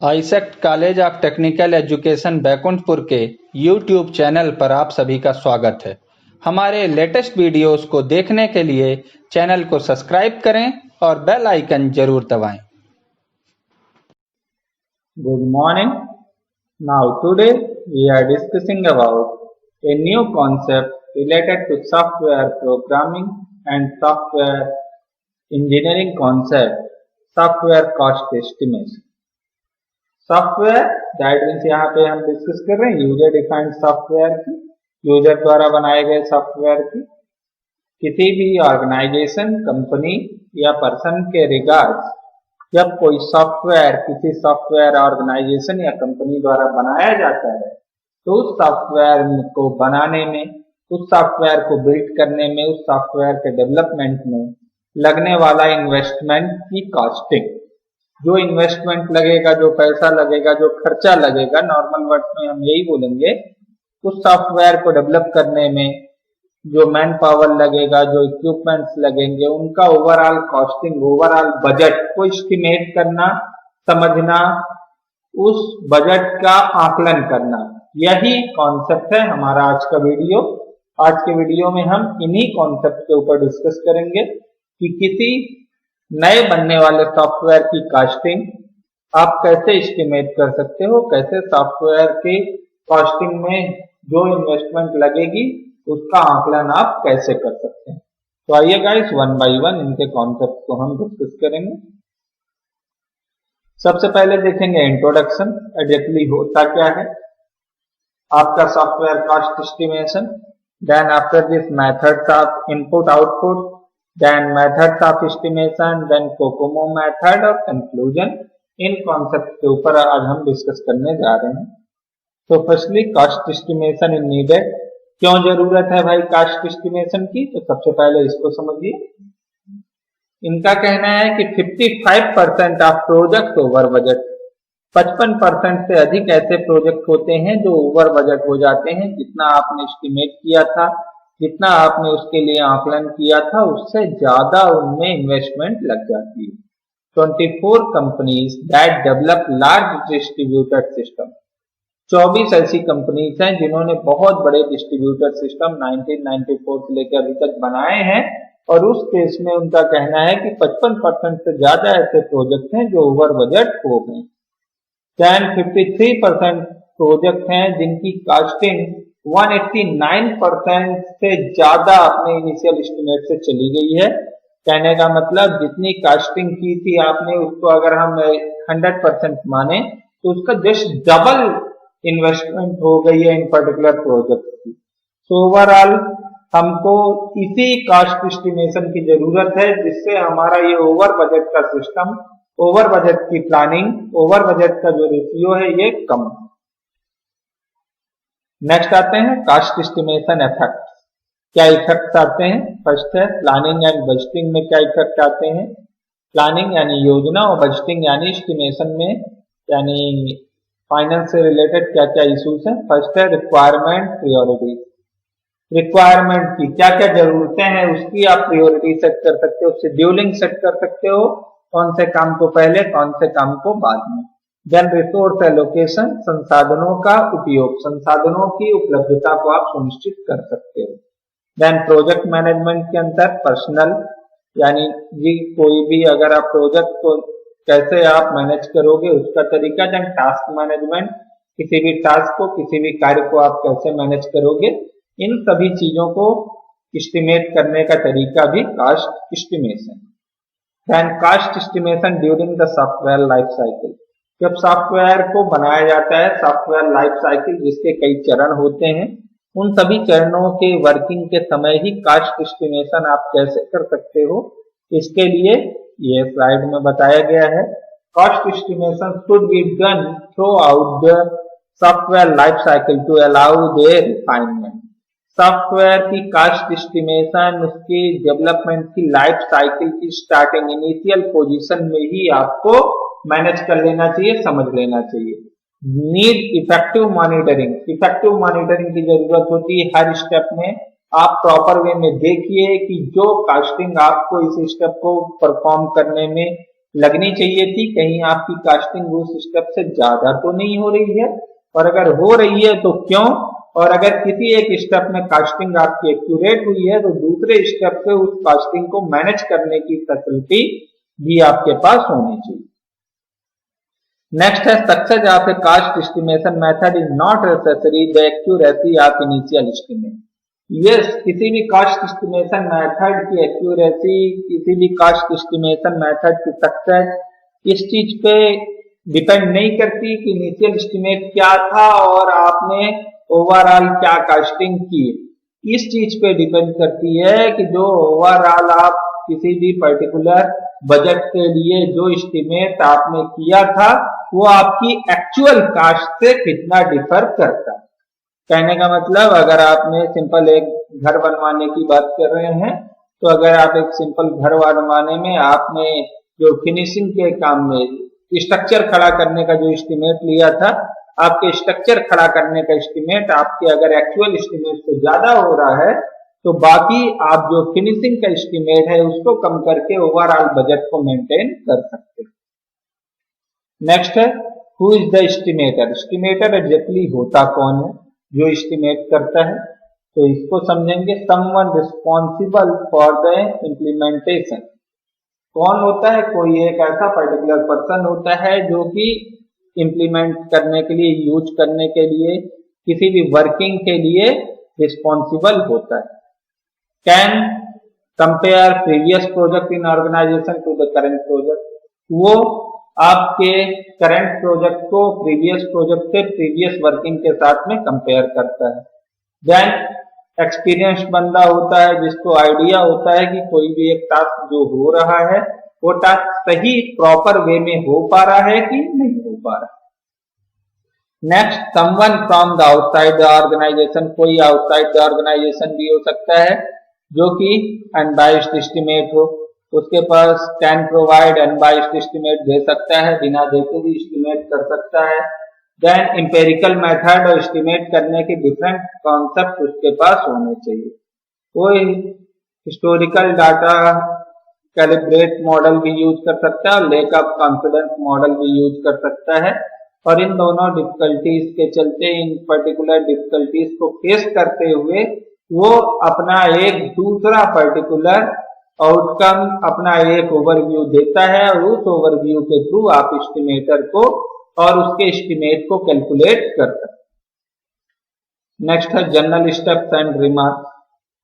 AISECT college of technical education Baikunthpur के YouTube channel पर आप सभी का स्वागत है। हमारे लेटेस्ट वीडियोस को देखने के लिए चैनल को सब्सक्राइब करें और बेल आइकन जरूर दबाएं। Good morning. Now today we are discussing about a new concept related to software programming and software engineering concept, software cost estimation. Software that means यहाँ पे हम डिस्कस कर रहे हैं यूजर डिफाइंड सॉफ्टवेयर की, user द्वारा बनाए गए सॉफ्टवेयर की। किसी भी ऑर्गेनाइजेशन, कंपनी या पर्सन के रिगार्ड्स जब कोई सॉफ्टवेयर किसी सॉफ्टवेयर ऑर्गेनाइजेशन या कंपनी द्वारा बनाया जाता है तो उस सॉफ्टवेयर को बनाने में, उस सॉफ्टवेयर को बिल्ड करने में, उस सॉफ्टवेयर के डेवलपमेंट में लगने वाला इन्वेस्टमेंट की कॉस्टिंग, जो इन्वेस्टमेंट लगेगा, जो पैसा लगेगा, जो खर्चा लगेगा, नॉर्मल वर्ड्स में हम यही बोलेंगे, उस सॉफ्टवेयर को डेवलप करने में जो मैन पावर लगेगा, जो इक्विपमेंट्स लगेंगे, उनका ओवरऑल कॉस्टिंग, ओवरऑल बजट को एस्टिमेट करना, समझना, उस बजट का आकलन करना, यही कॉन्सेप्ट है हमारा आज का वीडियो। आज के वीडियो में हम इन्हीं कॉन्सेप्ट के ऊपर डिस्कस करेंगे कि किसी नए बनने वाले सॉफ्टवेयर की कॉस्टिंग आप कैसे एस्टिमेट कर सकते हो, कैसे सॉफ्टवेयर के कॉस्टिंग में जो इन्वेस्टमेंट लगेगी उसका आकलन आप कैसे कर सकते हैं। तो आइए गाइस वन बाय वन इनके कॉन्सेप्ट को हम डिस्कस करेंगे। सबसे पहले देखेंगे इंट्रोडक्शन, एग्जैक्टली होता क्या है आपका software cost estimation. Then after this methods of input output, then methods of estimation, then COCOMO method और conclusion। इन कॉन्सेप्ट के ऊपर आज हम डिस्कस करने जा रहे हैं। तो फर्स्टली कॉस्ट एस्टिमेशन इन नीडेड, क्यों जरूरत है भाई कास्ट एस्टिमेशन की, तो सबसे पहले इसको समझिए। इनका कहना है कि 55% ऑफ प्रोजेक्ट ओवर बजट, 55% से अधिक ऐसे प्रोजेक्ट होते हैं जो ओवर बजट हो जाते हैं। जितना आपने एस्टिमेट किया था, जितना आपने उसके लिए आकलन किया था, उससे ज्यादा उनमें इन्वेस्टमेंट लग जाती है। 24 companies that develop large distributed system, 24 ऐसी कंपनीज हैं जिन्होंने बहुत बड़े डिस्ट्रीब्यूटेड सिस्टम 1994 से लेकर अभी तक बनाए हैं। और उस केस में उनका कहना है कि 55% से ज्यादा ऐसे प्रोजेक्ट हैं जो ओवर बजट हो गए। 53% प्रोजेक्ट हैं जिनकी कास्टिंग 189% से ज्यादा अपने इनिशियल एस्टिमेट से चली गई है। कहने का मतलब जितनी कास्टिंग की थी आपने, उसको अगर हम 100% माने तो उसका जस्ट डबल इन्वेस्टमेंट हो गई है इन पर्टिकुलर प्रोजेक्ट की। तो ओवरऑल हमको इसी कास्ट एस्टिमेशन की जरूरत है जिससे हमारा ये ओवर बजट का सिस्टम, ओवर बजट की प्लानिंग, ओवर बजट का जो रेशियो है ये कम। नेक्स्ट आते हैं कास्ट एस्टिमेशन इफेक्ट। क्या इफेक्ट्स आते हैं? फर्स्ट है प्लानिंग एंड बजटिंग में क्या इफेक्ट आते हैं। प्लानिंग यानी योजना और बजटिंग यानी एस्टिमेशन में, यानी फाइनेंस से रिलेटेड क्या क्या इश्यूज हैं। फर्स्ट है रिक्वायरमेंट प्रायोरिटी, रिक्वायरमेंट की क्या क्या जरूरतें हैं उसकी आप प्रायोरिटी सेट कर सकते हो, शेड्यूलिंग सेट कर सकते हो, कौन से काम को पहले, कौन से काम को बाद में। देन रिसोर्स एलोकेशन, संसाधनों का उपयोग, संसाधनों की उपलब्धता को आप सुनिश्चित कर सकते हो। देन प्रोजेक्ट मैनेजमेंट के अंदर पर्सनल, यानी जी कोई भी अगर आप प्रोजेक्ट को कैसे आप मैनेज करोगे उसका तरीका। देन टास्क मैनेजमेंट, किसी भी टास्क को, किसी भी कार्य को आप कैसे मैनेज करोगे, इन सभी चीजों को एस्टिमेट करने का तरीका भी cost estimation. Then cost estimation during the software life cycle, जब सॉफ्टवेयर को बनाया जाता है, सॉफ्टवेयर लाइफ साइकिल जिसके कई चरण होते हैं, उन सभी चरणों के वर्किंग के समय ही कास्ट एस्टिमेशन आप कैसे कर सकते हो, इसके लिए ये स्लाइड में बताया गया है। Cost estimation should be done throughout the software life cycle to allow their refinement. Software की कास्ट एस्टिमेशन उसकी डेवलपमेंट की लाइफ साइकिल की स्टार्टिंग, इनिशियल पोजीशन में ही आपको मैनेज कर लेना चाहिए, समझ लेना चाहिए। Need effective monitoring, effective monitoring की जरूरत होती है हर स्टेप में। आप प्रॉपर वे में देखिए कि जो कास्टिंग आपको इस स्टेप को परफॉर्म करने में लगनी चाहिए थी, कहीं आपकी कास्टिंग उस स्टेप से ज्यादा तो नहीं हो रही है, और अगर हो रही है तो क्यों, और अगर किसी एक स्टेप में कास्टिंग आपकी एक्यूरेट हुई है तो दूसरे स्टेप से उस कास्टिंग को मैनेज करने की फैसिलिटी भी आपके पास होनी चाहिए। नेक्स्ट है success of a cost estimation method is not necessary the accuracy of initial estimate. Yes, किसी भी कास्ट एस्टिमेशन मेथड की एक्यूरेसी, किसी भी कास्ट एस्टिमेशन मेथड की सक्सेस इस चीज पे डिपेंड नहीं करती कि इनिशियल एस्टिमेट क्या था और आपने ओवरऑल क्या कास्टिंग की। इस चीज पे डिपेंड करती है कि जो ओवरऑल आप किसी भी पर्टिकुलर बजट के लिए जो एस्टिमेट आपने किया था वो आपकी एक्चुअल कास्ट से कितना डिफर करता है। कहने का मतलब, अगर आपने सिंपल एक घर बनवाने की बात कर रहे हैं, तो अगर आप एक सिंपल घर बनवाने में आपने जो फिनिशिंग के काम में स्ट्रक्चर खड़ा करने का जो एस्टिमेट लिया था, आपके स्ट्रक्चर खड़ा करने का एस्टिमेट आपके अगर एक्चुअल एस्टिमेट से ज्यादा हो रहा है, तो बाकी आप जो फिनिशिंग का एस्टिमेट है उसको कम करके ओवरऑल बजट को मेंटेन कर सकते हैं। नेक्स्ट है who is the estimator. Estimator exactly होता कौन है जो एस्टिमेट करता है, तो इसको समझेंगे। Someone responsible for the implementation. कौन होता है? कोई एक ऐसा पर्टिकुलर पर्सन होता है जो कि इम्प्लीमेंट करने के लिए, यूज करने के लिए, किसी भी वर्किंग के लिए रिस्पॉन्सिबल होता है। Can compare previous project in organisation to the current project. वो आपके करंट प्रोजेक्ट को प्रीवियस प्रोजेक्ट से प्रीवियस वर्किंग के साथ में कंपेयर करता है। देन एक्सपीरियंस बंदा होता है जिसको आइडिया होता है कि कोई भी एक टास्क जो हो रहा है वो टास्क सही प्रॉपर वे में हो पा रहा है कि नहीं हो पा रहा। Next, someone from the outside the organisation. कोई आउटसाइड द ऑर्गेनाइजेशन भी हो सकता है जो कि अनबाइस्ड एस्टिमेट हो, उसके पास कैन प्रोवाइड अनबाइस्ड एस्टिमेट दे सकता है, बिना देखे भी एस्टिमेट कर सकता है। देन एम्पेरिकल मेथड और एस्टिमेट करने के डिफरेंट कॉन्सेप्ट उसके पास होने चाहिए। कोई हिस्टोरिकल डाटा कैलिब्रेट मॉडल भी यूज कर सकता है और लेक ऑफ कॉन्फिडेंस मॉडल भी यूज कर सकता है। और इन दोनों डिफिकल्टीज के चलते, इन पर्टिकुलर डिफिकल्टीज को फेस करते हुए वो अपना एक दूसरा पर्टिकुलर आउटकम, अपना एक ओवरव्यू देता है और उस ओवरव्यू के थ्रू आप एस्टिमेटर को और उसके एस्टिमेट को कैलकुलेट कर सकते हैं। नेक्स्ट है जनरल स्टेप्स एंड रिमार्क्स।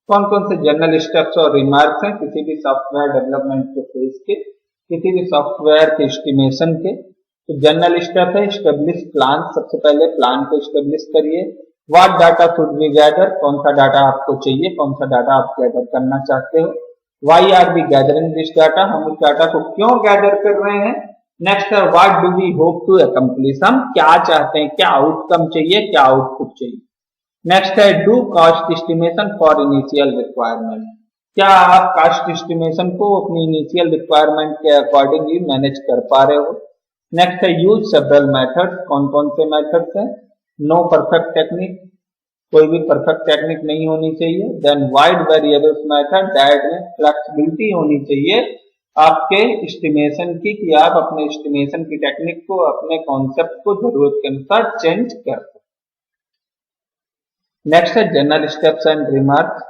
कौन कौन से जनरल स्टेप्स और रिमार्क्स हैं किसी भी सॉफ्टवेयर डेवलपमेंट के फेज के, किसी भी सॉफ्टवेयर के एस्टिमेशन के। तो जनरल स्टेप है एस्टेब्लिश प्लान। सबसे पहले प्लान को एस्टेब्लिश करिए। What data should be gather, कौन सा डाटा आपको चाहिए, कौन सा डाटा आप गैदर करना चाहते हो। Why are be gathering this data, हम इस डाटा को क्यों गैदर कर रहे हैं। नेक्स्ट है what do we hope to accomplish, हम क्या चाहते हैं, क्या आउटकम चाहिए, क्या आउटपुट चाहिए। नेक्स्ट है do cost estimation for initial requirement. क्या आप कॉस्ट एस्टिमेशन को अपनी इनिशियल रिक्वायरमेंट के अकॉर्डिंगली मैनेज कर पा रहे हो। नेक्स्ट है यूज सेवरल मेथड्स। कौन कौन से मेथड्स हैं। नो परफेक्ट टेक्निक, कोई भी परफेक्ट टेक्निक नहीं होनी चाहिए। Then wide variables method, that में फ्लेक्सिबिलिटी होनी चाहिए आपके एस्टिमेशन की, कि आप अपने एस्टिमेशन की टेक्निक को, अपने कॉन्सेप्ट को जरूरत के अनुसार चेंज कर सकते। नेक्स्ट है general steps and remarks.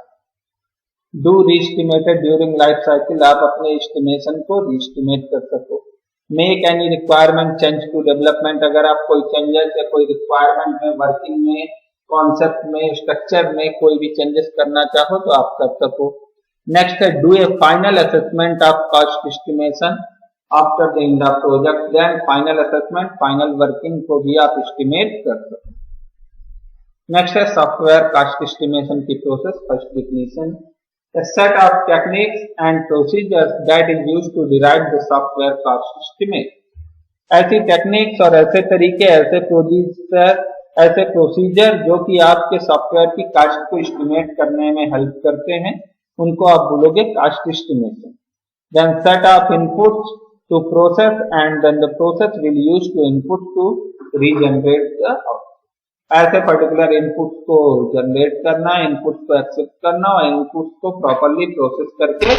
Do reestimated during life cycle, आप अपने एस्टिमेशन को रीएस्टिमेट कर सको। Make any requirement change to development, अगर आप कोई चेंजेस या कोई रिक्वायरमेंट में, वर्किंग में, कॉन्सेप्ट में, स्ट्रक्चर में कोई भी चेंजेस करना चाहो तो आप कर सको। नेक्स्ट है do a final assessment of cost estimation after the end of project. Then final assessment, final working को भी आप एस्टिमेट कर सको। नेक्स्ट है सॉफ्टवेयर कॉस्ट एस्टिमेशन की process. First definition, a set of techniques and procedures that is used to derive the software cost estimate। ऐसी techniques और ऐसे तरीके, ऐसे प्रोसीजर, ऐसे प्रोसीजर जो कि आपके सॉफ्टवेयर की कास्ट को एस्टिमेट करने में हेल्प करते हैं, उनको आप बोलोगे cost estimation. Then set of inputs to process and then the process will use to input to regenerate the output. ऐसे पर्टिकुलर इनपुट को जनरेट करना, इनपुट को एक्सेप्ट करना और इनपुट को प्रॉपरली प्रोसेस करके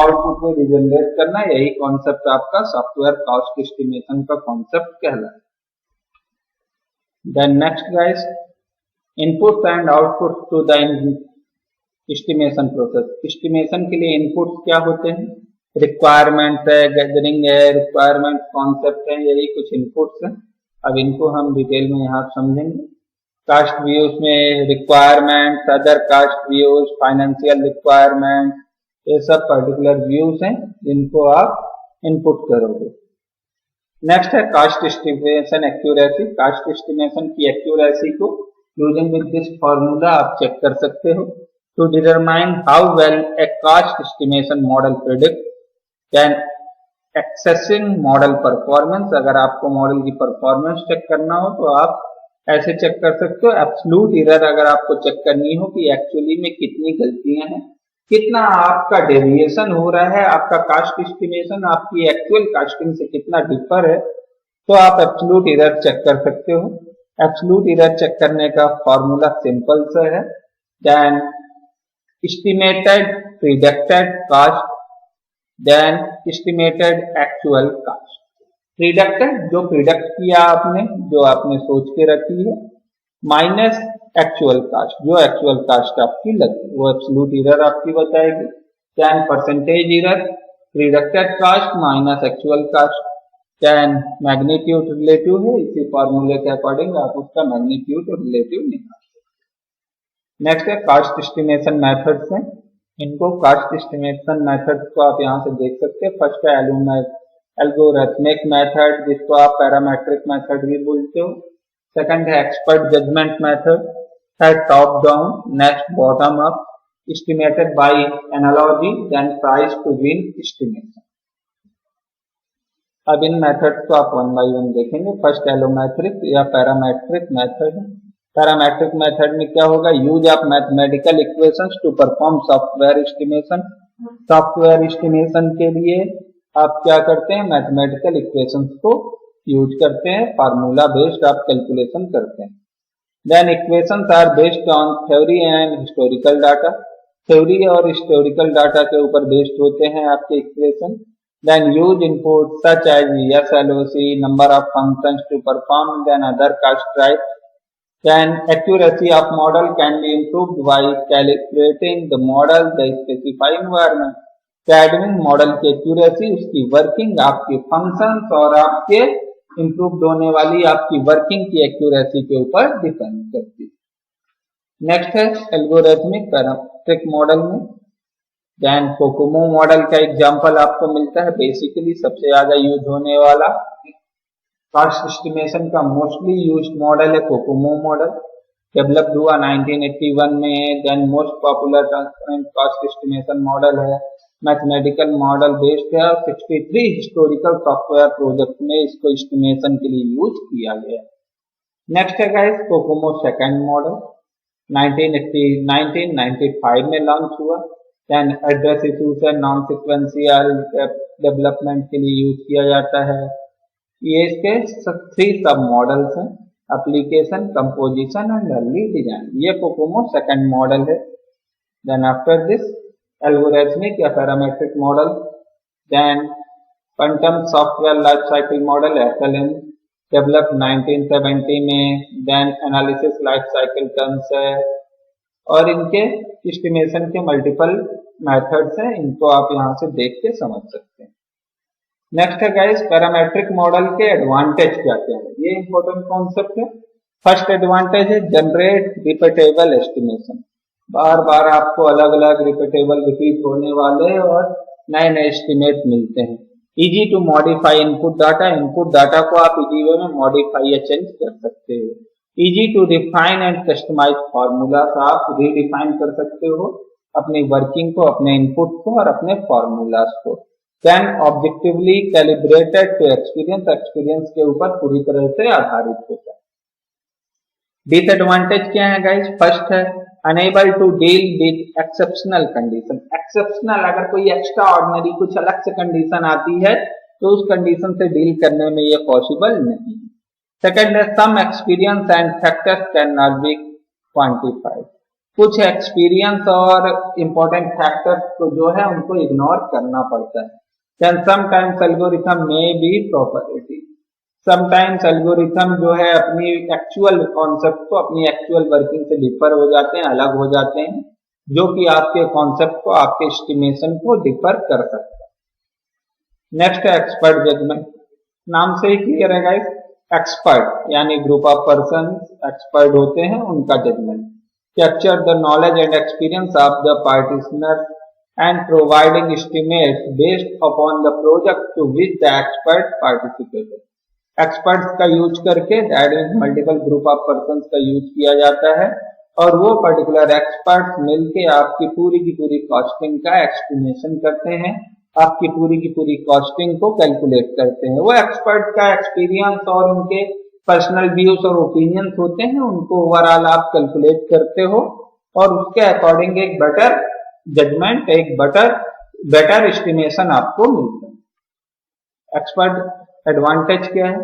आउटपुट में रिजनरेट करना, यही कॉन्सेप्ट आपका सॉफ्टवेयर कॉस्ट एस्टिमेशन का कॉन्सेप्ट कहलाता है। Then next guys, input and output to the estimation process. Estimation के लिए इनपुट क्या होते हैं? रिक्वायरमेंट है, गैदरिंग है, रिक्वायरमेंट कॉन्सेप्ट है, यही कुछ इनपुट्स हैं। अब इनको हम डिटेल में यहाँ समझेंगे। कास्ट व्यूज में requirement, other caste views, financial requirement, ये सब पर्टिकुलर व्यूज हैं जिनको आप इनपुट करोगे। नेक्स्ट है cost estimation accuracy. Cost estimation की एक्यूरेसी को यूजिंग विद दिस फॉर्मूला आप चेक कर सकते हो। To determine how well a cost estimation model predict can accessing model performance. अगर आपको मॉडल की परफॉर्मेंस चेक करना हो तो आप ऐसे चेक कर सकते हो। एब्सोल्यूट एरर अगर आपको चेक करनी हो कि एक्चुअली में कितनी गलतियां हैं, कितना आपका डेविएशन हो रहा है, आपका कास्ट एस्टिमेशन आपकी एक्चुअल कास्टिंग से कितना डिफर है, तो आप एब्सोल्यूट एरर चेक कर सकते हो। एब्सोल्यूट एरर चेक करने का फॉर्मूला सिंपल सा है। Then estimated predicted cost, then estimated actual cost. Predicted जो प्रिडिक्ट किया आपने, जो आपने सोच के रखी है, माइनस एक्चुअल कास्ट जो एक्चुअल कास्ट आपकी लगी, वो एब्सोल्यूट एरर आपकी बताएगी। Then percentage error, predicted cost minus actual cost. Then magnitude relative है, इसी फॉर्मूले के अकॉर्डिंग आप उसका मैग्नीट्यूड और रिलेटिव निकालते। नेक्स्ट है कास्ट एस्टिमेशन मेथड्स हैं। इनको कास्ट एस्टिमेशन मेथड्स को आप यहाँ से देख सकते हैं। फर्स्ट है एल्गोरिथमिक मेथड, जिसको आप पैरामेट्रिक मेथड भी बोलते हो। सेकंड है expert judgment method, third top down, next bottom up, estimated by analogy, then price to win estimation. अब इन मेथड्स को आप वन बाय वन देखेंगे। फर्स्ट एलोमेट्रिक या पैरामेट्रिक मेथड। पैरामेट्रिक मेथड में क्या होगा? Use of mathematical equations to perform software estimation. Software estimation के लिए आप क्या करते हैं? मैथमेटिकल इक्वेशंस को यूज करते हैं, फार्मूला बेस्ड आप कैलकुलेशन करते हैं। Then equations are based on theory and historical data. Theory और हिस्टोरिकल डाटा के ऊपर बेस्ड होते हैं आपके equation. Then use input such as SLOC, number of functions to perform, then other cost type. Then accuracy of model can be improved by calibrating the model, the specified environment. कैडमिंग model की accuracy, उसकी working, आपके functions और आपके improve होने वाली आपकी working की एक्यूरेसी के ऊपर डिपेंड करती है। नेक्स्ट है एल्गोरिथमिक पैरामेट्रिक मॉडल में। देन कोकोमो मॉडल का एग्जांपल आपको मिलता है। बेसिकली सबसे ज्यादा यूज होने वाला कास्ट एस्टिमेशन का मोस्टली यूज्ड मॉडल है कोकोमो मॉडल। डेवलप्ड हुआ 1981 में। Then most popular transparent cost estimation model है। मैथमेटिकल मॉडल बेस्ड है। 63 हिस्टोरिकल सॉफ्टवेयर प्रोजेक्ट में इसको एस्टिमेशन के लिए यूज किया गया। नेक्स्ट है गाइस कोकोमो सेकंड मॉडल, 1995 में लॉन्च हुआ। Then address issues and non sequential development के लिए यूज किया जाता है। ये इसके 3 सब मॉडल्स हैं, application, composition and early design. ये कोकोमो सेकंड मॉडल है। देन आफ्टर दिस एल्गोरिथमिक या parametric model, then quantum software life cycle model SLM, develop 1970 में। Then analysis life cycle terms है और इनके एस्टिमेशन के मल्टीपल मेथड्स हैं, इनको आप यहाँ से देख के समझ सकते हैं। नेक्स्ट है गाइस पैरामेट्रिक मॉडल के एडवांटेज क्या क्या है, ये इंपॉर्टेंट कॉन्सेप्ट है। फर्स्ट एडवांटेज है जनरेट रिपीटेबल एस्टिमेशन। बार बार आपको अलग अलग रिपीटेबल रिपीट होने वाले और नए नए एस्टिमेट मिलते हैं। Easy to modify input data, input data को आप इजी वे में मॉडिफाई या चेंज कर सकते हो। Easy to define and customize formulas, आप रीडिफाइन कर सकते हो अपनी वर्किंग को, अपने इनपुट को और अपने फॉर्मूलास को। Then objectively calibrated to experience, experience के ऊपर पूरी तरह से आधारित होता है। डिसएडवांटेज क्या है गाइस? फर्स्ट है unable to deal with exceptional condition. Exceptional अगर कोई एक्स्ट्रा ऑर्डिनरी कुछ अलग से कंडीशन आती है तो उस कंडीशन से डील करने में ये पॉसिबल नहीं। सेकंड है some experience and factors can not be quantified. कुछ एक्सपीरियंस और इम्पोर्टेंट फैक्टर्स को जो है उनको इग्नोर करना पड़ता है। देन समटाइम्स एल्गोरिथम में बी प्रोपरेटिव। समटाइम्स एल्गोरिथम जो है अपनी एक्चुअल कॉन्सेप्ट को, अपनी एक्चुअल वर्किंग से डिफर हो जाते हैं, अलग हो जाते हैं, जो कि आपके कॉन्सेप्ट को, आपके एस्टिमेशन को डिफर कर सकता है। नेक्स्ट है एक्सपर्ट जजमेंट। नाम से ही क्लियर है गाइस, एक्सपर्ट यानी ग्रुप ऑफ पर्सन एक्सपर्ट होते हैं, उनका judgment. Capture the knowledge and experience of the participant and providing estimates based upon the project to which the expert participated। Experts का use करके, that means multiple group of persons का use किया जाता है और वो पर्टिकुलर एक्सपर्ट्स मिलके आपकी पूरी की पूरी कॉस्टिंग का एस्टिमेशन करते हैं, आपकी पूरी की पूरी कॉस्टिंग को कैलकुलेट करते हैं। वो एक्सपर्ट का एक्सपीरियंस और उनके पर्सनल व्यूज और ओपिनियंस होते हैं, उनको ओवरऑल आप कैलकुलेट करते हो और उसके अकॉर्डिंग एक बेटर जजमेंट, एक बेटर एस्टिमेशन आपको मिलता है। एक्सपर्ट एडवांटेज क्या है?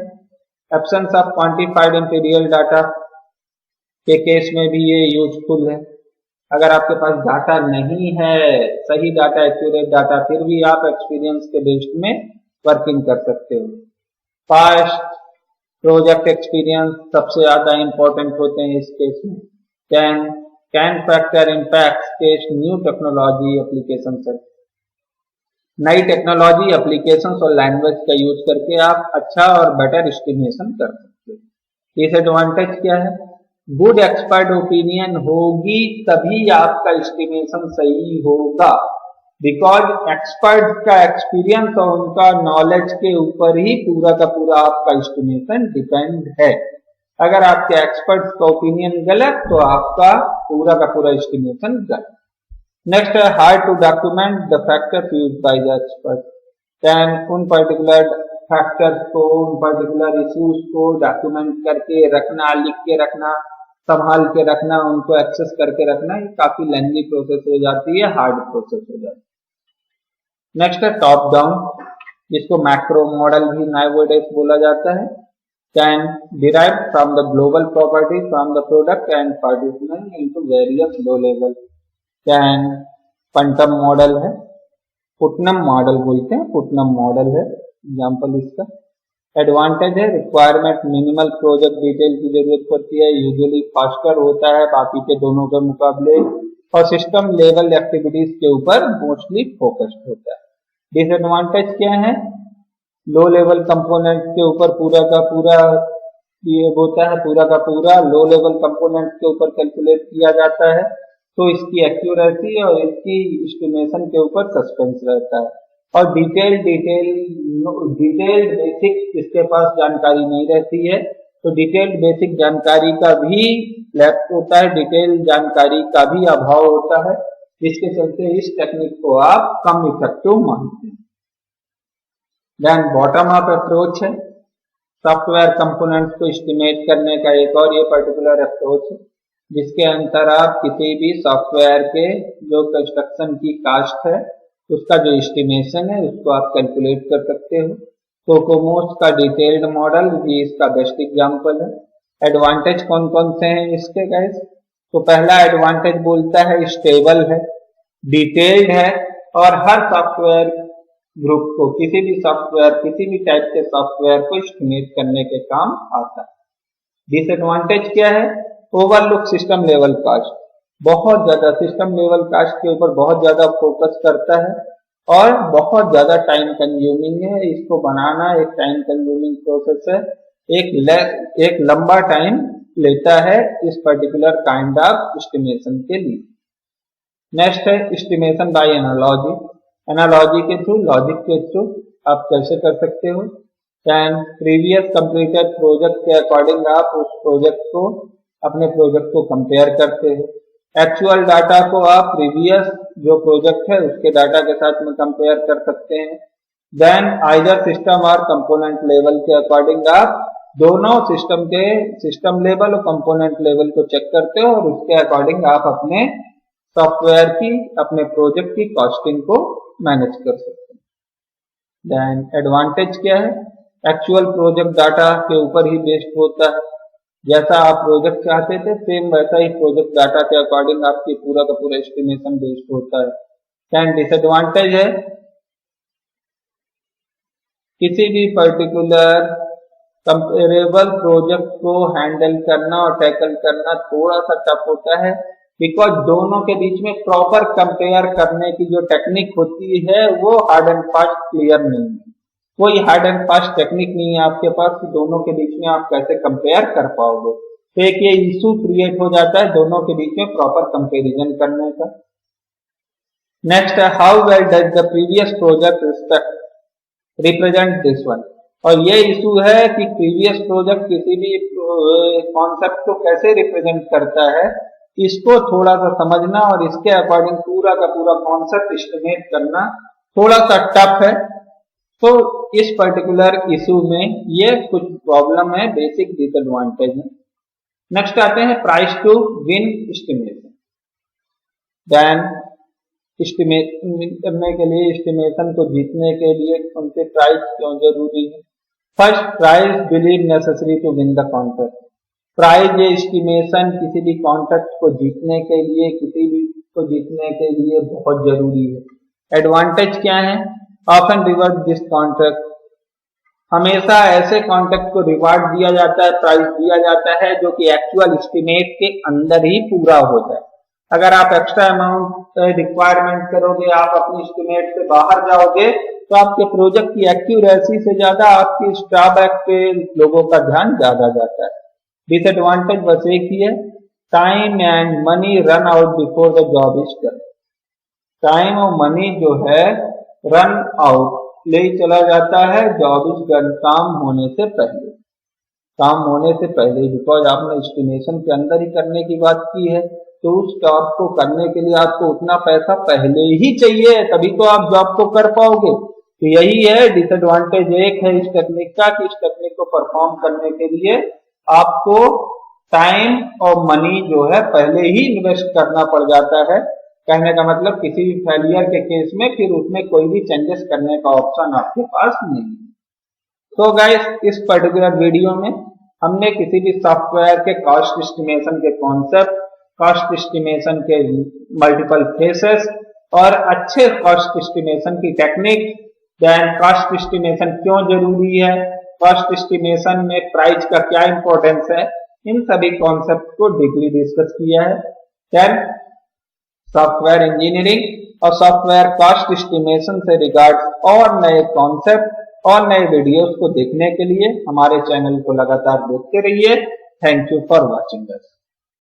Absence of quantified imperial data के केस में भी ये यूजफुल है। अगर आपके पास डाटा नहीं है, सही डाटा, एक्यूरेट डाटा, फिर भी आप एक्सपीरियंस के बेस्ड में वर्किंग कर सकते हो। पास्ट प्रोजेक्ट एक्सपीरियंस सबसे ज्यादा इंपॉर्टेंट होते हैं इस केस में। Can factor impact case new technology application से। नई टेक्नोलॉजी, एप्लीकेशंस और लैंग्वेज का यूज करके आप अच्छा और बेटर एस्टिमेशन कर सकते हो। डिसएडवांटेज क्या है? गुड एक्सपर्ट ओपिनियन होगी तभी आपका एस्टिमेशन सही होगा, बिकॉज एक्सपर्ट का एक्सपीरियंस और उनका नॉलेज के ऊपर ही पूरा का पूरा आपका एस्टिमेशन डिपेंड है। अगर आपके एक्सपर्ट्स का ओपिनियन गलत तो आपका पूरा का पूरा एस्टिमेशन गलत। नेक्स्ट है hard to document the factors used by the expert. Can उन पर्टिकुलर फैक्टर्स को, उन पर्टिकुलर इश्यूज को डॉक्यूमेंट करके रखना, लिख के रखना, संभाल के रखना, उनको एक्सेस करके रखना, ये काफी लेंथी प्रोसेस हो जाती है, हार्ड प्रोसेस हो जाती है। नेक्स्ट है टॉप डाउन, जिसको मैक्रो मॉडल भी नाउअडेज बोला जाता है। Can derive from the global properties from the product and partition into various low level। Can Putnam model है, पुटनम मॉडल बोलते हैं, पुटनम मॉडल है एग्जाम्पल इसका। एडवांटेज है रिक्वायरमेंट मिनिमल प्रोजेक्ट डिटेल की जरूरत पड़ती है, यूजुअली फास्टर होता है बाकी के दोनों के मुकाबले, और सिस्टम लेवल एक्टिविटीज के ऊपर मोस्टली फोकस्ड होता है। डिसएडवांटेज क्या है? लो लेवल कंपोनेंट के ऊपर पूरा का पूरा ये होता है, पूरा का पूरा लो लेवल कंपोनेंट के ऊपर कैलकुलेट किया जाता है, तो इसकी एक्यूरेसी और इसकी एस्टिमेशन के ऊपर सस्पेंस रहता है। और डिटेल्ड बेसिक इसके पास जानकारी नहीं रहती है, तो डिटेल्ड बेसिक जानकारी का भी लैप्स होता है, डिटेल जानकारी का भी अभाव होता है, जिसके चलते इस टेक्निक को आप कम इफेक्टिव मानते हैं। देन बॉटम अप अप्रोच है, सॉफ्टवेयर कंपोनेंट्स को एस्टिमेट करने का एक और ये पर्टिकुलर अप्रोच है, जिसके अंदर आप किसी भी सॉफ्टवेयर के जो कंस्ट्रक्शन की कास्ट है उसका जो एस्टिमेशन है उसको आप कैलकुलेट कर सकते हो। कोकोमोस का डिटेल्ड मॉडल भी इसका बेस्ट एग्जांपल है। एडवांटेज कौन कौन से हैं इसके गाइस? तो पहला एडवांटेज बोलता है स्टेबल है, डिटेल्ड है और हर सॉफ्टवेयर ग्रुप को, किसी भी सॉफ्टवेयर, किसी भी टाइप के सॉफ्टवेयर को एस्टिमेट करने के काम आता है। डिसएडवांटेज क्या है? ओवरलुक सिस्टम लेवल कास्ट, बहुत ज्यादा सिस्टम लेवल कास्ट के ऊपर बहुत ज्यादा फोकस करता है और बहुत ज्यादा टाइम कंज्यूमिंग है। इसको बनाना एक टाइम कंज्यूमिंग प्रोसेस है, एक लंबा टाइम लेता है इस पर्टिकुलर काइंड ऑफ एस्टिमेशन के लिए। नेक्स्ट है एस्टिमेशन बाय एनालॉजी। एनालॉजी के थ्रू, लॉजिक के थ्रू आप कैसे कर सकते हो? कैन प्रीवियस कंप्लीटेड प्रोजेक्ट के अकॉर्डिंग आप उस प्रोजेक्ट को, अपने प्रोजेक्ट को कंपेयर करते हो। एक्चुअल डाटा को आप प्रीवियस जो प्रोजेक्ट है उसके डाटा के साथ में कंपेयर कर सकते हैं। देन आइदर सिस्टम और कंपोनेंट लेवल के अकॉर्डिंग आप दोनों सिस्टम के सिस्टम लेवल और कंपोनेंट लेवल को चेक करते हो और उसके अकॉर्डिंग आप अपने सॉफ्टवेयर की, अपने प्रोजेक्ट की कॉस्टिंग को मैनेज कर सकते हैं। देन एडवांटेज क्या है? एक्चुअल प्रोजेक्ट डाटा के ऊपर ही बेस्ड होता है। जैसा आप प्रोजेक्ट चाहते थे सेम वैसा ही प्रोजेक्ट डाटा के अकॉर्डिंग आपकी पूरा का पूरा एस्टिमेशन बेस्ड होता है। क्या डिसएडवांटेज है, किसी भी पर्टिकुलर कंपेरेबल प्रोजेक्ट को हैंडल करना और टैकल करना थोड़ा सा टफ होता है, बिकॉज दोनों के बीच में प्रॉपर कंपेयर करने की जो टेक्निक होती है वो हार्ड एंड फास्ट क्लियर नहीं है। कोई हार्ड एंड फास्ट टेक्निक नहीं है आपके पास, तो दोनों के बीच में आप कैसे कंपेयर कर पाओगे। तो एक ये इशू क्रिएट हो जाता है दोनों के बीच में प्रॉपर कंपेरिजन करने का। नेक्स्ट है, how well does the previous project represent this one. और ये इशू है कि प्रीवियस प्रोजेक्ट किसी भी कॉन्सेप्ट को कैसे रिप्रेजेंट करता है, इसको थोड़ा सा समझना और इसके अकॉर्डिंग पूरा का पूरा कॉन्सेप्ट एस्टिमेट करना थोड़ा सा टफ है। तो इस पर्टिकुलर इशू में ये कुछ प्रॉब्लम है, बेसिक डिसएडवांटेज है। नेक्स्ट आते हैं price to win estimation. Then estimation करने के लिए, एस्टिमेशन को जीतने के लिए उनके प्राइस क्यों जरूरी है। First, price believe necessary to win the contract. Price estimation किसी भी कॉन्ट्रैक्ट को जीतने के लिए, किसी भी को जीतने के लिए बहुत जरूरी है। एडवांटेज क्या है, ऑफन रिवर्ट दिस कॉन्ट्रैक्ट। हमेशा ऐसे कॉन्ट्रैक्ट को रिवार्ड दिया जाता है, प्राइस दिया जाता है जो कि एक्चुअल एस्टिमेट के अंदर ही पूरा हो जाए। अगर आप एक्स्ट्रा अमाउंट रिक्वायरमेंट करोगे, आप अपनी एस्टिमेट से बाहर जाओगे, तो आपके प्रोजेक्ट की एक्यूरेसी से ज्यादा आपकी ड्रॉबैक पे लोगों का ध्यान ज्यादा जाता है। डिसएडवांटेज बस एक ही है, time and money run out before the job is done. Time और मनी जो है रन आउट ले चला जाता है जॉब इज डन, काम होने से पहले, काम होने से पहले। बिकॉज आपने एस्टिमेशन के अंदर ही करने की बात की है, तो उस जॉब को करने के लिए आपको उतना पैसा पहले ही चाहिए, तभी तो आप जॉब को कर पाओगे। तो यही है डिसएडवांटेज एक है इस टेक्निक का, कि इस टेक्निक को परफॉर्म करने के लिए आपको टाइम और मनी जो है पहले ही इन्वेस्ट करना पड़ जाता है। कहने का मतलब किसी भी फेलियर के केस में फिर उसमें कोई भी चेंजेस करने का ऑप्शन आपके पास नहीं है। तो गाइस, इस पर्टिकुलर वीडियो में हमने किसी भी सॉफ्टवेयर के कॉस्ट एस्टिमेशन के कॉन्सेप्ट, कॉस्ट एस्टिमेशन के मल्टीपल फेसेस और अच्छे कॉस्ट एस्टिमेशन की टेक्निक, देन कॉस्ट एस्टिमेशन क्यों जरूरी है, कॉस्ट एस्टिमेशन में प्राइस का क्या इंपॉर्टेंस है, इन सभी कॉन्सेप्ट को डीपली डिस्कस किया है। देन सॉफ्टवेयर इंजीनियरिंग और सॉफ्टवेयर कॉस्ट एस्टिमेशन से रिगार्ड और नए कॉन्सेप्ट और नए वीडियोस को देखने के लिए हमारे चैनल को लगातार देखते रहिए। Thank you for watching us.